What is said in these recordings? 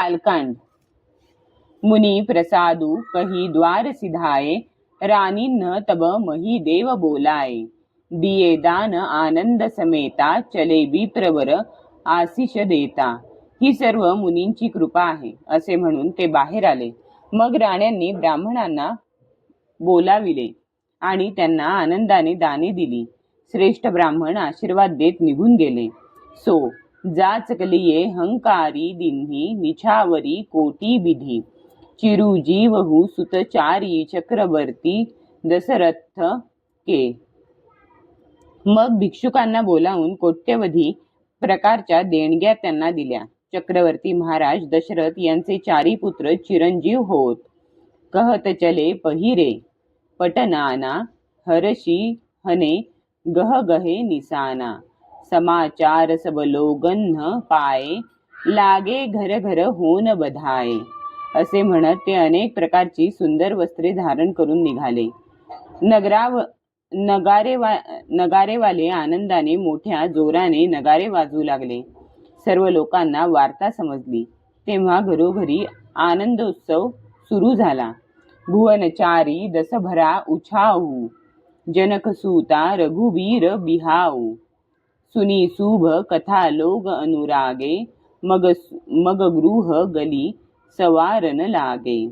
बालकांड। मुनि प्रसादु कही द्वार सिधाए, रानी न तब मही देव बोलाए। दिये दान आनंद समेता, चले विप्रवर आशिष देता। ही सर्व मुनींची कृपा आहे असे म्हणून ते बाहेर आले. मग राण्यांनी ब्राह्मणांना बोलाविले आणि त्यांना आनंदाने दाने दिली. श्रेष्ठ ब्राह्मण आशीर्वाद देत निघून गेले. सो जाचकलिये हंकारी दिन्ही, निछावरी कोटी विधी। चिरुजीवहु सुतचारी चक्रवर्ती, दशरथ के। मग भिक्षुकांना बोलावून कोट्यवधी प्रकारच्या देणग्या त्यांना दिल्या. चक्रवर्ती महाराज दशरथ यांचे 4 पुत्र चिरंजीव होत. कहत चले पहिरे पटनाना, हरशी हने गहगहे निसाना। समाचार सब लोगन्ह पाये, लागे घर घर होन बधाये। असे म्हणत ते अनेक प्रकारची सुंदर वस्त्रे धारण करून निघाले. नगारेवाले आनंदाने मोठ्या जोराने नगारे वाजवू लागले. सर्व लोकांना वार्ता समजली. तेव्हा घरोघरी आनंदोत्सव सुरू झाला. भुवनचारी दसभरा उछाऊ, जनकसूता रघुवीर बिहाऊ। सुनी शुभ कथा लोग अनुरागे, मग गृह गली सवारन लागे।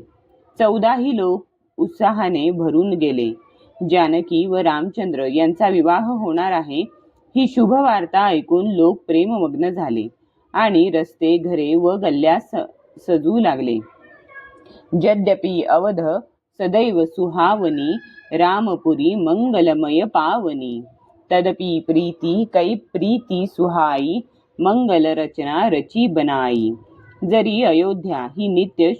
14 लोक उत्साहाने भरून गेले. जानकी व रामचंद्र यांचा विवाह होणार आहे ही शुभ वार्ता ऐकून लोक प्रेममग्न झाले आणि रस्ते घरे व गल्ल्या सजू लागले. यद्यपि अवध सदैव सुहावनी, रामपुरी मंगलमय पावनी। तदपि प्रीती कै प्रीती सुहाई, मंगल रचना रची बनाई। जरी अयोध्या ही नित्य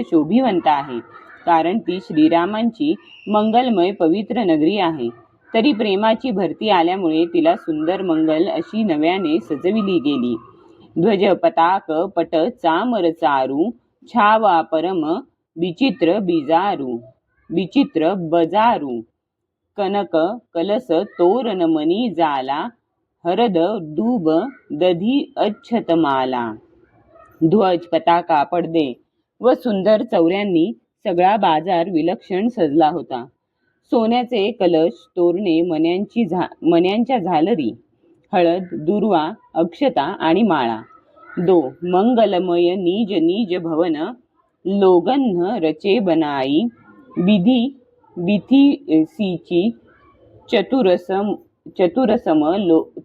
शोभिवंत आहे कारण ती श्रीरामांची मंगलमय पवित्र नगरी आहे, तरी प्रेमाची भरती आल्यामुळे तिला सुंदर मंगल अशी नव्याने सजविली गेली. ध्वज पताक पट चामर चारू, छावा परम विचित्र बजारू। कनक कलस तोरण मनी जाला, हरद दूब दधी अक्षतमाला। ध्वज पताका पडदे व सुंदर चौऱ्यांनी सगळा बाजार विलक्षण सजला होता. सोन्याचे कलश, तोरणे, मण्यांच्या झालरी, हळद, दुर्वा, अक्षता आणि माळा। 2 मंगलमय निज निज भवन, लोगन्ह रचे बनाई। बिथीसीची चतुरसम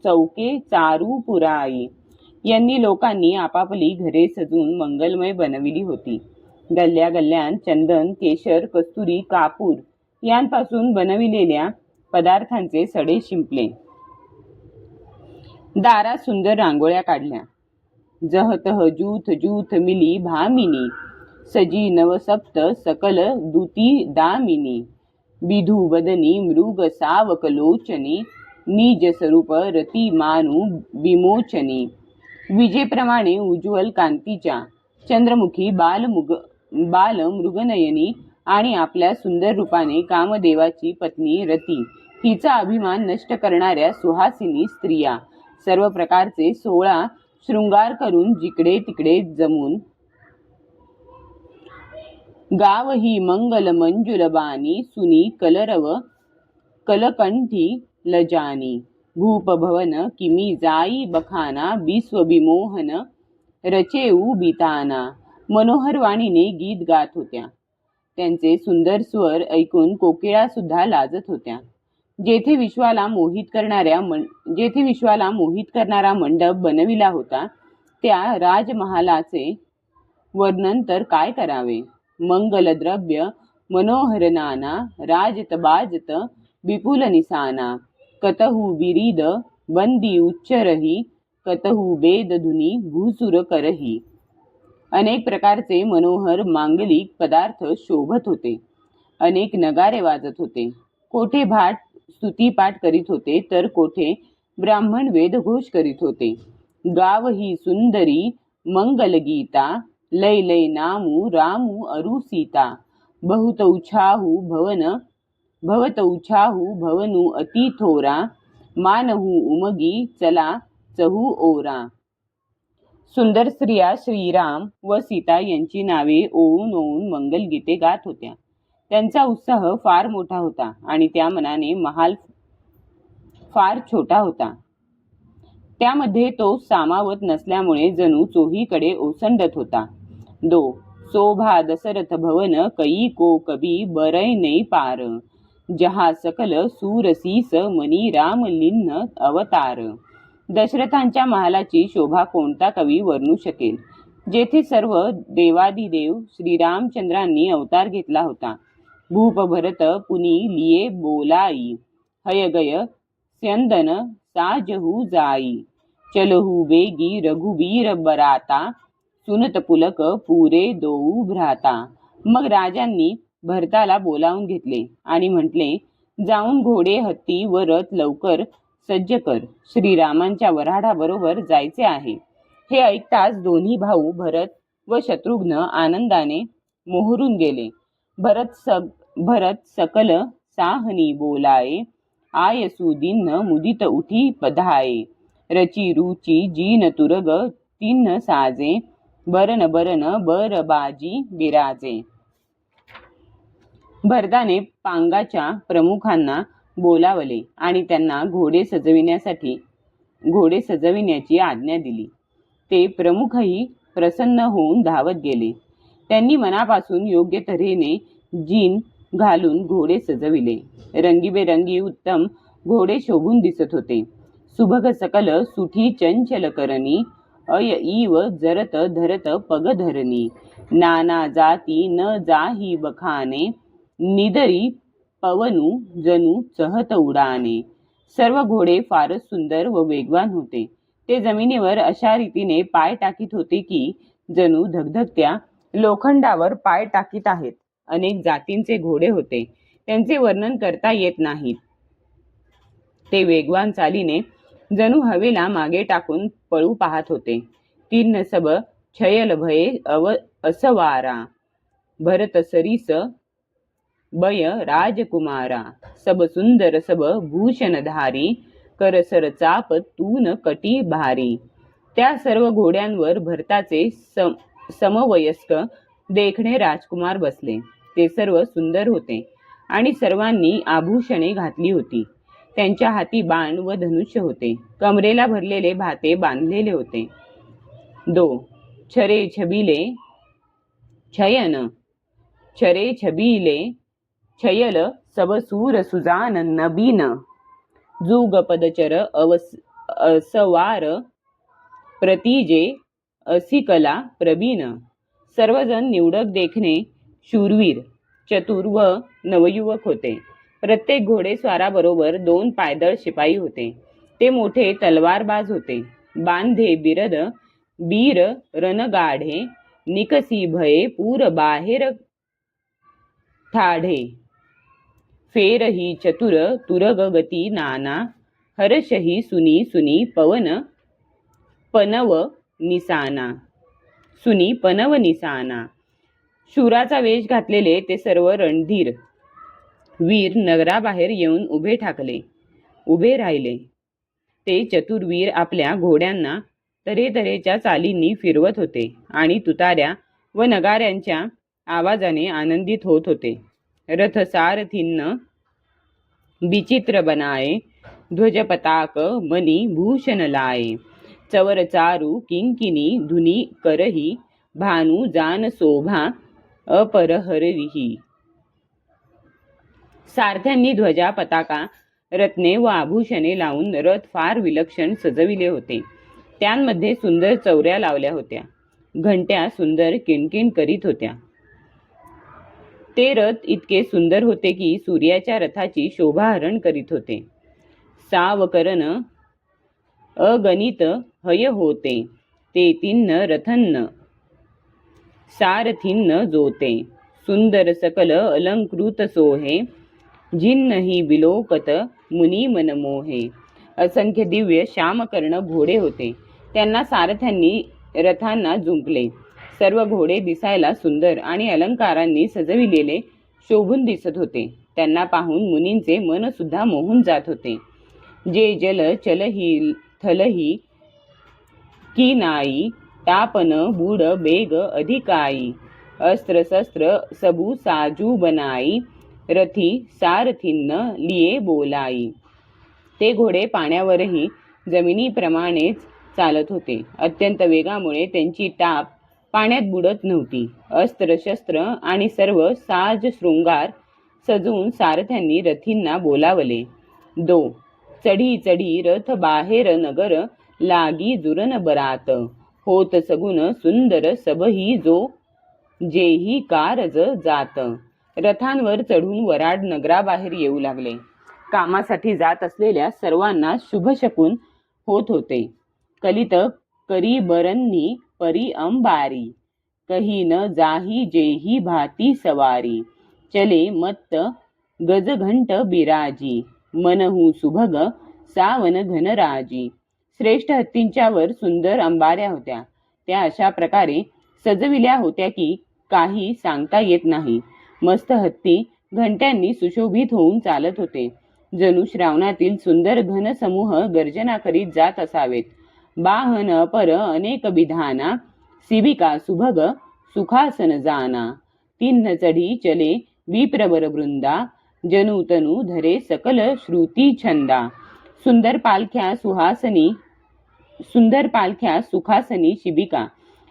चौके चारू पुराई। यांनी लोकांनी आपापली घरे सजून मंगलमय बनविली होती. गल्ल्या गल्ल्यात चंदन, केशर, कस्तुरी, कापूर यांपासून बनविलेल्या पदार्थांचे सडे शिंपले. दारात सुंदर रांगोळ्या काढल्या. जहतह जूथ जूथ मिली भामिनी, सजी नवसप्त सकल दुती दामिनी। विधू बदनी मृग सावक लोचनी, निज स्वरूप रती मानू विमोचनी। विजेप्रमाणे उज्ज्वल कांतीच्या चंद्रमुखी बालमृगनयनी आणि आपल्या सुंदर रूपाने कामदेवाची पत्नी रती हिचा अभिमान नष्ट करणाऱ्या सुहासिनी स्त्रिया सर्व प्रकारचे 16 शृंगार करून जिकडे तिकडे जमून गाव ही मंगल मंजुलबानी, सुनी कलरव कलकंठी लजानी। भूप भवन किमी जाई बखाना, विश्व विमोहन रचेऊ बिताना। मनोहर वाणीने गीत गात होत्या. त्यांचे सुंदर स्वर ऐकून कोकिळा सुद्धा लाजत होत्या. जेथे विश्वाला मोहित करणारा मंडप बनविला होता त्या राजमहालाचे वर्णन तर काय करावे. मंगल द्रव्य मनोहर नाना, राजत बाजत विपुल निसाना। कतहु बिरीद बंदी उच्चरही, कतहु बेद धुनी भूसुर करही। अनेक प्रकारचे मनोहर मांगलिक पदार्थ शोभत होते. अनेक नगारे वाजत होते. कोठे भाट स्तुतिपाठ करीत होते तर कोठे ब्राह्मण वेदघोष करीत होते. गाव ही सुंदरी मंगल गीता, लय लय नामू रामू अरु सीता। बहुत उछाहू भवनु अति थोरा, मानहू उमगी चला चहू ओरा. सुंदर स्त्रिया श्रीराम व सीता यांची नावे ओवून ओवून मंगलगीते गात होत्या. त्यांचा उत्साह फार मोठा होता आणि त्या मनाने महाल फार छोटा होता. त्यामध्ये तो सामावत नसल्यामुळे जणू चोहीकडे ओसंडत होता. शोभा दशरथ भवन कई को कबी बरय नै पार, जहा सकल सूरसीस मनी राम लिन्न अवतार. दशरथांच्या महालाची शोभा कोणता कवी वर्णू शकेल, जेथे सर्व देवादिदेव श्रीरामचंद्रांनी अवतार घेतला होता. भूप भरत पुनी लिये बोलाई, हयगय स्यंदन साजहू जाई. चलहू बेगी रघुबीर बराता, सुनत पुलक पुरे दोऊ भ्राता. मग राजांनी भरताला बोलावून घेतले आणि म्हटले, जाऊन घोडे हत्ती व रथ लवकर सज्ज कर, श्रीरामांच्या वऱ्हाडाबरोबर जायचे आहे. हे ऐकताच दोन्ही भाऊ भरत व शत्रुघ्न आनंदाने मोहरून गेले. भरत सकल साहनी बोलाये, आयसुदीन मुदित उठी पधाये. रची रुची जीन तुरग तिन्न साजे, बरन बरन बरबाजी बिराजे. भरताने पांगाच्या प्रमुखांना बोलावले आणि त्यांना घोडे सजविण्याची आज्ञा दिली. ते प्रमुखही प्रसन्न होऊन धावत गेले. त्यांनी मनापासून योग्य तऱ्हेने जीन घालून घोडे सजविले. रंगीबेरंगी उत्तम घोडे शोभून दिसत होते. सुभग सकल सुठी चंचल करणी, अय इव जरत धरत पग धरणी. नाना जाती न जाही बखाने, निदरी पवनु जणू चहत उडाने. सर्व घोडे फारच सुंदर व वेगवान होते. ते जमिनीवर अशा रीतीने पाय टाकीत होते की जणू धगधगत्या लोखंडावर पाय टाकीत आहेत. अनेक जातींचे घोडे होते. त्यांचे वर्णन करता येत नाहीत. ते वेगवान चालीने जणू हवेला मागे टाकून पळू पाहत होते. तीन सब छयल भये असवारा, भरत सरीस बय राजकुमारा. सब सुंदर सब भूषणधारी, करसर चाप तून कटी भारी. त्या सर्व घोड्यांवर भरताचे समवयस्क देखणे राजकुमार बसले. ते सर्व सुंदर होते आणि सर्वांनी आभूषणे घातली होती. त्यांच्या हाती बाण व धनुष्य होते. कमरेला भरलेले भाते बांधलेले होते. छरे छबिले छयन, छरे छबिले छयल सब सूर सुजान नबीन. जुग पदचर असवार, प्रतिजे असिकला प्रवीण. सर्वजण निवडक देखणे शूरवीर, चतुर व नवयुवक होते. प्रत्येक घोडेस्वाराबरोबर 2 पायदळ शिपाई होते. ते मोठे तलवारबाज होते. बांधे बिरद बीर रणगाढे, निकसी भये पूर बाहेर ठाढे. फेरही चतुर तुरग गती नाना, हर्षही सुनी सुनी पनव निसाना. शूराचा वेश घातलेले ते सर्व रणधीर वीर नगराबाहेर येऊन उभे राहिले. ते चतुर्वीर आपल्या घोड्यांना तऱ्हेतऱ्हेच्या चालींनी फिरवत होते आणि तुताऱ्या व नगाऱ्यांच्या आवाजाने आनंदित होत होते. रथ सारथींन विचित्र बनाये, ध्वज पताक मनी भूषण लाये. चवर चारू किंकिनी धुनी करही, भानु जान शोभा अपरहरही. सारथ्यांनी ध्वजा पताका रत्ने व आभूषणे लावून रथ फार विलक्षण सजविले होते. त्यांमध्ये सुंदर चौऱ्या लावल्या होत्या. घंट्या सुंदर किणकिण करीत होत्या. ते रथ इतके सुंदर होते की सूर्याच्या रथाची शोभा हरण करीत होते. सावकरन अगणित हय होते, ते तिन्न रथन्न सारथीन्न जोते. सुंदर सकल अलंकृत सोहे, जिन्नही विलोकत मुनी मनमोहे. असंख्य दिव्य श्यामकर्ण घोडे होते. त्यांना सारथ्यांनी रथांना जुंपले. सर्व घोडे दिसायला सुंदर आणि अलंकारांनी सजविलेले शोभून दिसत होते. त्यांना पाहून मुनींचे मन सुद्धा मोहून जात होते. जे जल चलही थलही की नाई तापन बूढ़ बेग अधिकाई अस्त्र शस्त्र सबू साजू बनाई रथी सारथींन लिये बोलाई. ते घोडे पाण्यावरही जमिनीप्रमाणेच चालत होते. अत्यंत वेगामुळे त्यांची टाप पाण्यात बुडत नव्हती. अस्त्र शस्त्र आणि सर्व साज शृंगार सजवून सारथ्यांनी रथींना बोलावले. दो चढी चढी रथ बाहेर नगर लागी जुरन बरात होत सगुन सुंदर सबही जो जेही कारज जात. रथांवर चढून वराड नगराबाहेर येऊ लागले. कामासाठी जात असलेल्या सर्वांना शुभशकून होत होते. कलित करी बरन्नी परी अंबारी कही न जाही जेही भाती सवारी चले मत्त गजघंट बिराजी मनहू सुभग सावन घनराजी. श्रेष्ठ हत्तींच्या वर सुंदर अंबाऱ्या होत्या. त्या अशा प्रकारे सजविल्या होत्या की काही सांगता येत नाही. मस्त हत्ती घंट्यांनी सुशोभित होऊन चालत होते. जणू श्रावणातील सुंदर घन समूह गर्जना करीत जात असावेत. बाहन अपर अनेक विधाना शिबिका सुभग सुखासन जाना तिन्ह चढी चले विप्रवर वृंदा जनु तनु धरे सकल श्रुती छंदा. सुंदर पालख्या सुखासनी शिबिका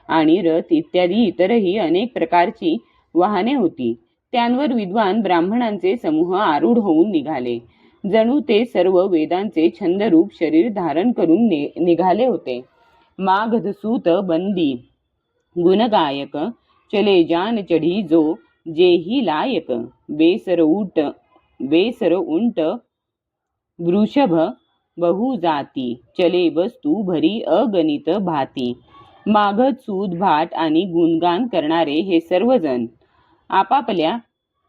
आणि रथ इत्यादी इतरही अनेक प्रकारची वाहने होती. त्यांवर विद्वान ब्राह्मणांचे समूह आरूढ होऊन निघाले. जणू ते सर्व वेदांचे छंदरूप शरीर धारण करून निघाले होते. मागधसूत बंदी गुणगायक चले जान चढी जो जेही लायक बेसर उंट वृषभ बहुजाती चले वस्तू भरी अगणित भाती. मागध सूत भाट आणि गुणगान करणारे हे सर्वजण आपापल्या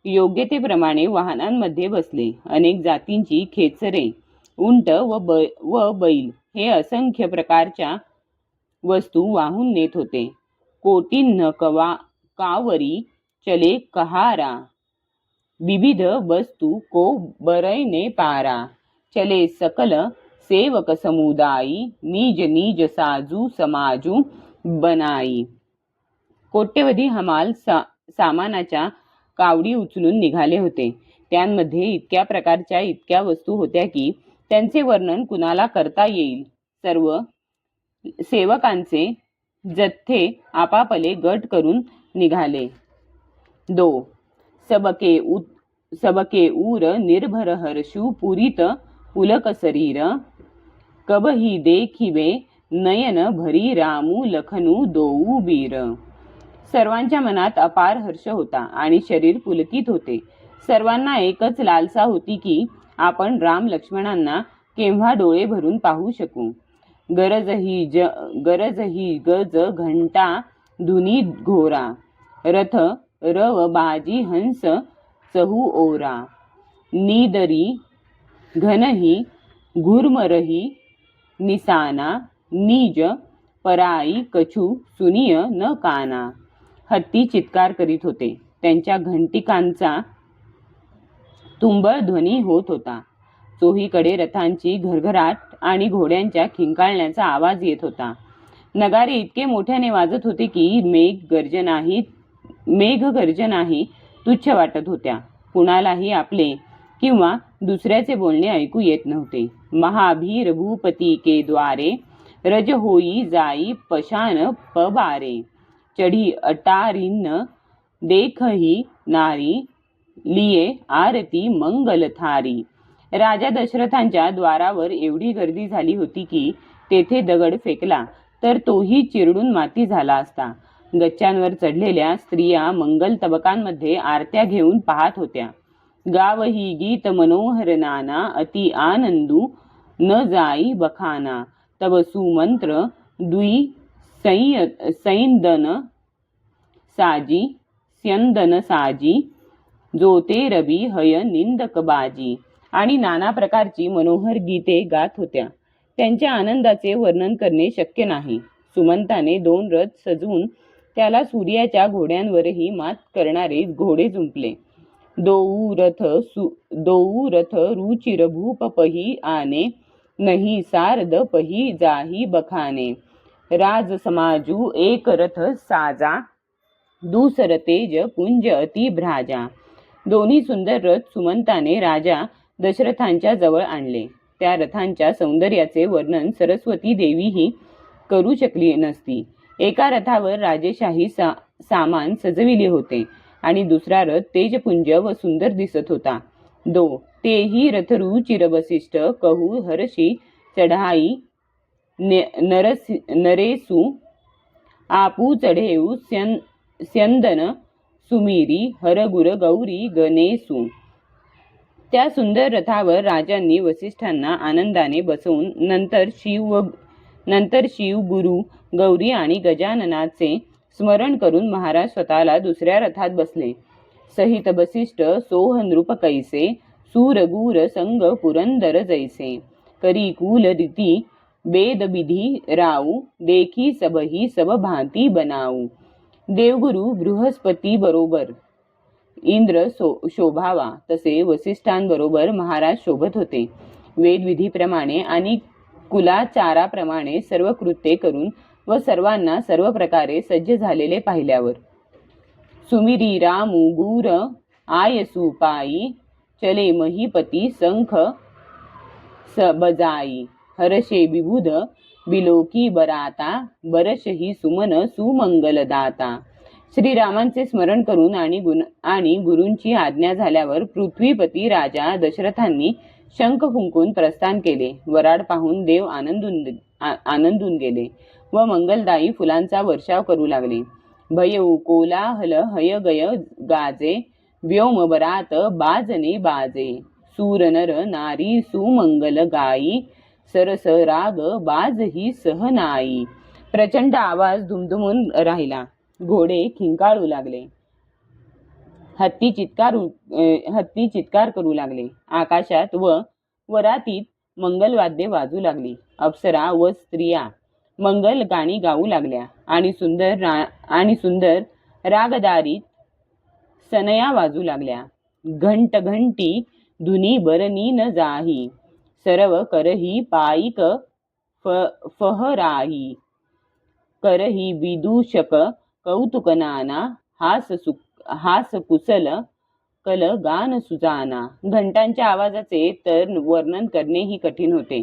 योग्यतेप्रमाणे वाहनांमध्ये बसले. अनेक जातींची खेचरे उंट व बैल हे असंख्य प्रकारच्या वस्तू वाहून नेत होते. कोटींन कावरी चले कहारा विविध वस्तू को बरैने पारा चले सकल सेवक समुदायी निज निज साजू समाजू बनाई. कोट्यवधी हमाल सामानाच्या कावडी उचलून निघाले होते. त्यांमध्ये इतक्या प्रकारच्या इतक्या वस्तू होत्या की त्यांचे वर्णन कुणाला करता येईल. सर्व सेवकांचे जथ्थे आपापले गट करून निघाले. दो सबके उर निर्भर हर्षू पुरित पुलक शरीर कबही देखिवे नयन भरी रामू लखनू दोऊ वीर. सर्वांच्या मनात अपार हर्ष होता आणि शरीर पुलकित होते. सर्वांना एकच लालसा होती की आपण राम लक्ष्मणांना केव्हा डोळे भरून पाहू शकू. गरजही गज घंटा धुनी घोरा रथ रव बाजी हंस चहू ओरा नीदरी घनही घुरमरही निसाना निज पराई कछू सुनिय न काना. हत्ती चित्कार करीत होते. त्यांच्या घंटिकांचा तुंबळ ध्वनी होत होता. चोहीकडे रथांची घरघराट आणि घोड्यांच्या खिंकाळण्याचा आवाज येत होता. नगारे इतके मोठ्याने वाजत होते की मेघगर्जनाही तुच्छ वाटत होत्या. कुणालाही आपले किंवा दुसऱ्याचे बोलणे ऐकू येत नव्हते. महाभीर भूपती के द्वारे रज होई जाई पशान पबारे चढी अटारीन देखही नारी लिये आरती मंगल थारी. राजा दशरथांच्या द्वारावर एवढी गर्दी झाली होती की तेथे दगड फेकला तर तोही चिरडून माती झाला असता. गच्च्यांवर चढलेल्या स्त्रिया मंगल तबकांमध्ये आरत्या घेऊन पाहत होत्या. गावही गीत मनोहर नाना अति आनंदू न जाई बखाना तब सुमंत्र दुई सैंदन साजी जोते रवी हय निंदक बाजी. आणि नाना प्रकारची मनोहर गीते गात होत्या. त्यांच्या आनंदाचे वर्णन करणे शक्य नाही. सुमंताने 2 रथ सजवून त्याला सूर्याच्या घोड्यांवरही मात करणारे घोडे जुंपले. दोऊ रथ रुचिर भूप पही आने नहीं सारद पही जाही बखाने राज समाजू एक रथ साजा, दूसर तेज पुंज अति भ्राजा. दोन्ही सुंदर रथ सुमंताने राजा दशरथांच्या जवळ आणले. त्या रथांच्या सौंदर्याचे वर्णन सरस्वती देवीही करू शकली नसती. एका रथावर राजेशाही सामान सजविले होते आणि दुसरा रथ तेजपुंज व सुंदर दिसत होता. तेही रथरू चिरवसिष्ठ कहू हर्षी चढाई नरेसू आपू चढेऊ स्यंदन सुमिरी हरगुर गौरी गणेसू. त्या सुंदर रथावर राजांनी वसिष्ठांना आनंदाने बसवून नंतर शिव गुरु गौरी आणि गजाननाचे स्मरण करून महाराज स्वतःला दुसऱ्या रथात बसले. सहित वसिष्ठ सोह नृप कैसे, सूरगूर संग पुरंदर जैसे. करी कुल रीती वेद विधी राऊ, देखी सबही सब भांती बनाऊ. देवगुरु बृहस्पती बरोबर इंद्र शोभावा तसे वसिष्ठांबरोबर महाराज शोभत होते. वेदविधीप्रमाणे आणि कुलाचाराप्रमाणे सर्व कृत्ये करून व सर्वांना सर्व प्रकारे सज्ज झालेले पाहिल्यावर सुमिरी रामू गुर आयसू पायी, चले महीपती संख बजाई. हर्षे विबुध बिलोकी बराता, बरशही सुमन सुमंगलदाता. श्रीरामांचे स्मरण करून आणि गुरूंची आज्ञा झाल्यावर पृथ्वीपती राजा दशरथांनी शंख फुंकून प्रस्थान केले. वराड पाहून देव आनंदून गेले व मंगलदायी फुलांचा वर्षाव करू लागले. भयऊ कोलाहल हय गय गाजे, व्योम बरात बाजने बाजे. सूर नर नारी सुमंगल गाई, सरस राग बाजही सहनाई. प्रचंड आवाज दुमदुमून राहिला. घोडे खिंकाळू लागले. हत्ती चित्कार करू लागले. आकाशात व वरातीत मंगलवाद्ये वाजू लागली. अप्सरा व स्त्रिया मंगल गाणी गाऊ लागल्या आणि सुंदर रागदारीत सनया वाजू लागल्या. घंट घंटी धुनी बरनी न जाही, सर्व करही पायिक फहराही. करही विदूषक कौतुक नाना, हास कुशल कल गान सुजाना. घंटांच्या आवाजाचे तर वर्णन करणेही कठीण होते.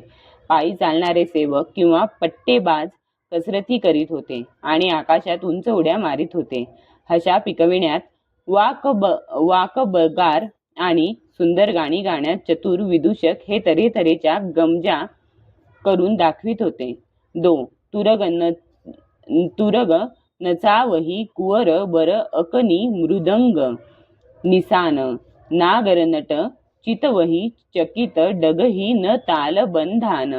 पायी चालणारे सेवक किंवा पट्टेबाज कसरती करीत होते आणि आकाशात उंच उड्या मारित होते. हशा पिकविण्यात वाकबगार आणि सुंदर गाणी गाण्यात चतुर विदूषक हे तऱ्हेतऱ्हेच्या गमजा करून दाखवित होते. तुरग नचावही कुवर बर अकनी मृदंग, निसान नागर नट चितवही चकित डगही न ताल बंधान.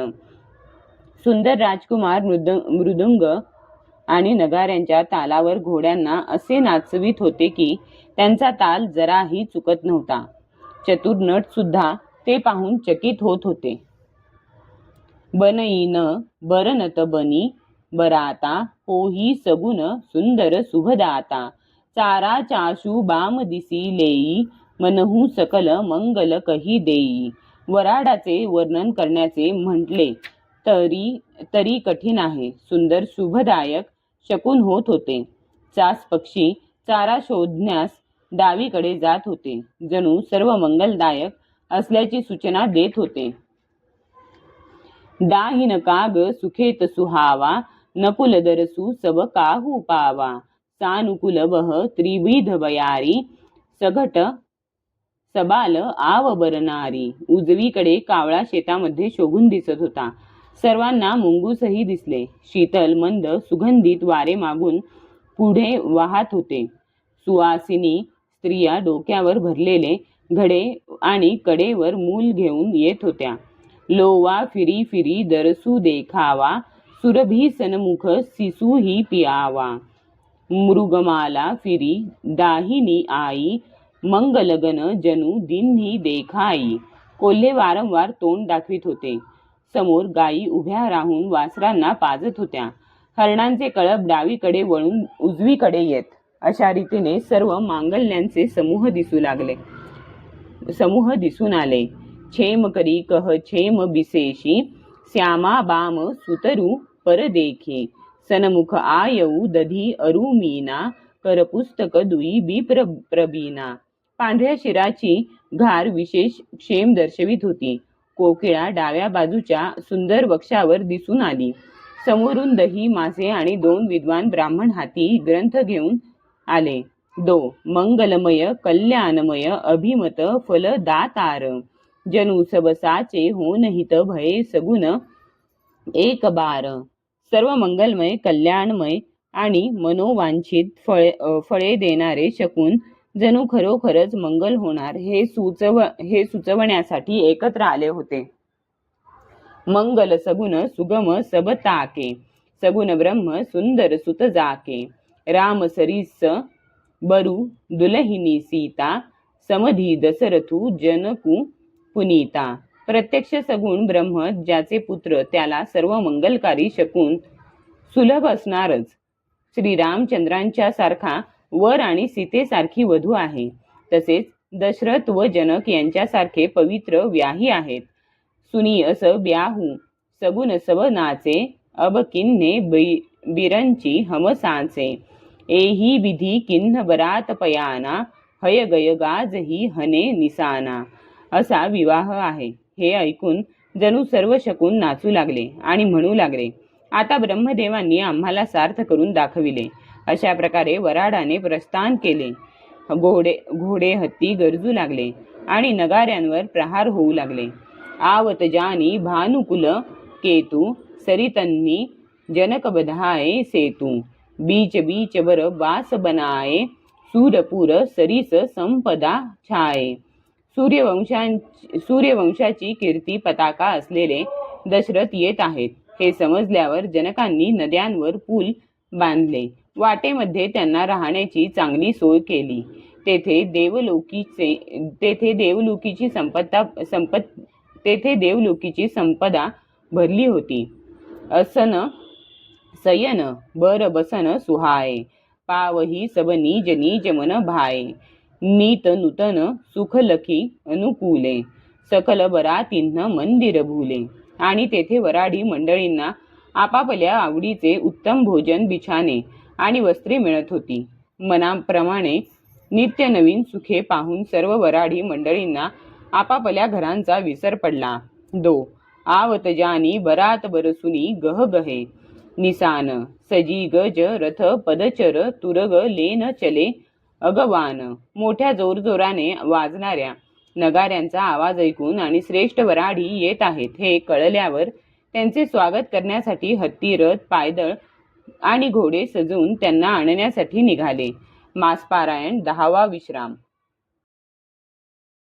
सुंदर राजकुमार मृदुंग आणि नगाऱ्यांच्या तालावर घोड्यांना असे नाचवित होते की त्यांचा ताल जराही चुकत नव्हता. चतुर नट सुद्धा ते पाहून चकित होत होते. बनई न बरनत बनी बराता, होही सगुन सुंदर शुभदाता. चारा चाशू बाम दिसी लेई, मनहू सकल मंगल कही देई. वराडाचे वर्णन करण्याचे म्हटले तरी कठीण आहे. सुंदर शुभदायक शकुन होत होते. चास पक्षी चारा शोधण्यास डावीकडे जात होते, जणू सर्व मंगलदायक असल्याची सूचना देत होते. दाहिन काग सुखेत सुहावा, नकुल दरसू सब काहू पावा. सानुकूल बह त्रिविध बयारी, सघट सबाल आव बरनारी. उजवीकडे कावळा शेतामध्ये शोभून दिसत होता. सर्वांना मुंगूसही दिसले. शीतल मंद सुगंधित वारे मागून पुढे वाहत होते. सुवासिनी स्त्रिया डोक्यावर भरलेले घडे आणि कडेवर मूल घेऊन येत होत्या. लोवा फिरी फिरी दरसू देखावा, सुरभी सनमुख सिसू ही पियावा. मृगमाला फिरी दाहिनी आई, मंगलगन जणू दिन्ही देखाई. कोल्हे वारंवार तोंड दाखवित होते. समोर गायी उभ्या राहून वासरांना पाजत होत्या. हरणांचे कळप डावीकडे वळून उजवीकडे येत. अशा रीतीने सर्व मांगल्यांचे समूह दिसून आले. छेम करी कह छेम बिसेशी, श्यामा बाम सुतरू परदेखे. सनमुख आयऊ दधी अरुमीना, करपुस्तक दुई बी प्रबीना. पांढऱ्या शिराची घार विशेष क्षेम दर्शवित होती. कोकिळा डाव्या बाजूच्या सुंदर वक्षावर दिसून आली. समोरून दही, मासे आणि 2 विद्वान ब्राह्मण हाती ग्रंथ घेऊन आले. मंगलमय कल्याणमय अभिमत फलदातार, जनु सबसाचे होन हित भये सगुण एक बार. सर्व मंगलमय, कल्याणमय आणि मनोवांछित फळे देणारे शकून जणू खरोखरच मंगल होणार हे सुचवण्यासाठी एकत्र आले होते. मंगल सगुण सुगम सब ताके, सगुण ब्रह्म सुंदर सुत जाके. राम सरीस बरू दुलहिनी सीता, समधी दशरथू जनकू पुनीता. प्रत्यक्ष सगुण ब्रह्म ज्याचे पुत्र त्याला सर्व मंगलकारी शकून सुलभ असणारच. श्रीरामचंद्रांच्या सारखा वर आणि सीतेसारखी वधू आहे. तसेच दशरथ व जनक यांच्यासारखे पवित्र व्याही आहेत. सुनी अस ब्याहू सगुण सब नाचे, अब किन्हे बिरंची हमसाचे. एही विधी किन्ह बरात पयाना, हय गय गाज ही हने निसाना. असा विवाह आहे. हे ऐकून जणू सर्व शकून नाचू लागले आणि म्हणू लागले, आता ब्रह्मदेवांनी आम्हाला सार्थ करून दाखविले. अशा प्रकारे वराडाने प्रस्थान केले. घोडे हत्ती गरजू लागले आणि नगाऱ्यांवर प्रहार होऊ लागले. आवत जानी भानुकुल केतू, सरितन्नी जनक बधाये सेतू. बीच बीच बर बास बनाये, सूरपूर सरीस संपदा छाये. सूर्यवंशाची कीर्ती पताका असलेले दशरथ येत आहेत हे समजल्यावर जनकांनी नद्यांवर पूल बांधले. वाटेमध्ये त्यांना राहण्याची चांगली सोय केली. तेथे देवलोकीची संपदा भरली होती. असन सयन बर बसन सुहाय, पावही सब नीज नीज मन भाय. नीत नूतन सुख लखी अनुकूले, सकल बरातींना मंदिर भूले. आणि तेथे वराडी मंडळींना आपापल्या आवडीचे उत्तम भोजन, बिछाने आणि वस्त्रे मिळत होती. मनाप्रमाणे नित्य नवीन सुखे पाहून सर्व वराडी मंडळींना आपापल्या घरांचा विसर पडला. आवत जानी बरात बरसुनी गह गहे, निसान सजी गज रथ पदचर तुरग लेन चले अगवान. मोठ्या जोरजोराने वाजणाऱ्या नगाऱ्यांचा आवाज ऐकून आणि श्रेष्ठ वराडी येत आहेत हे कळल्यावर त्यांचे स्वागत करण्यासाठी हत्ती, रथ, पायदळ आणि घोडे सजवून त्यांना आणण्यासाठी निघाले. मासपारायण 10वा विश्राम.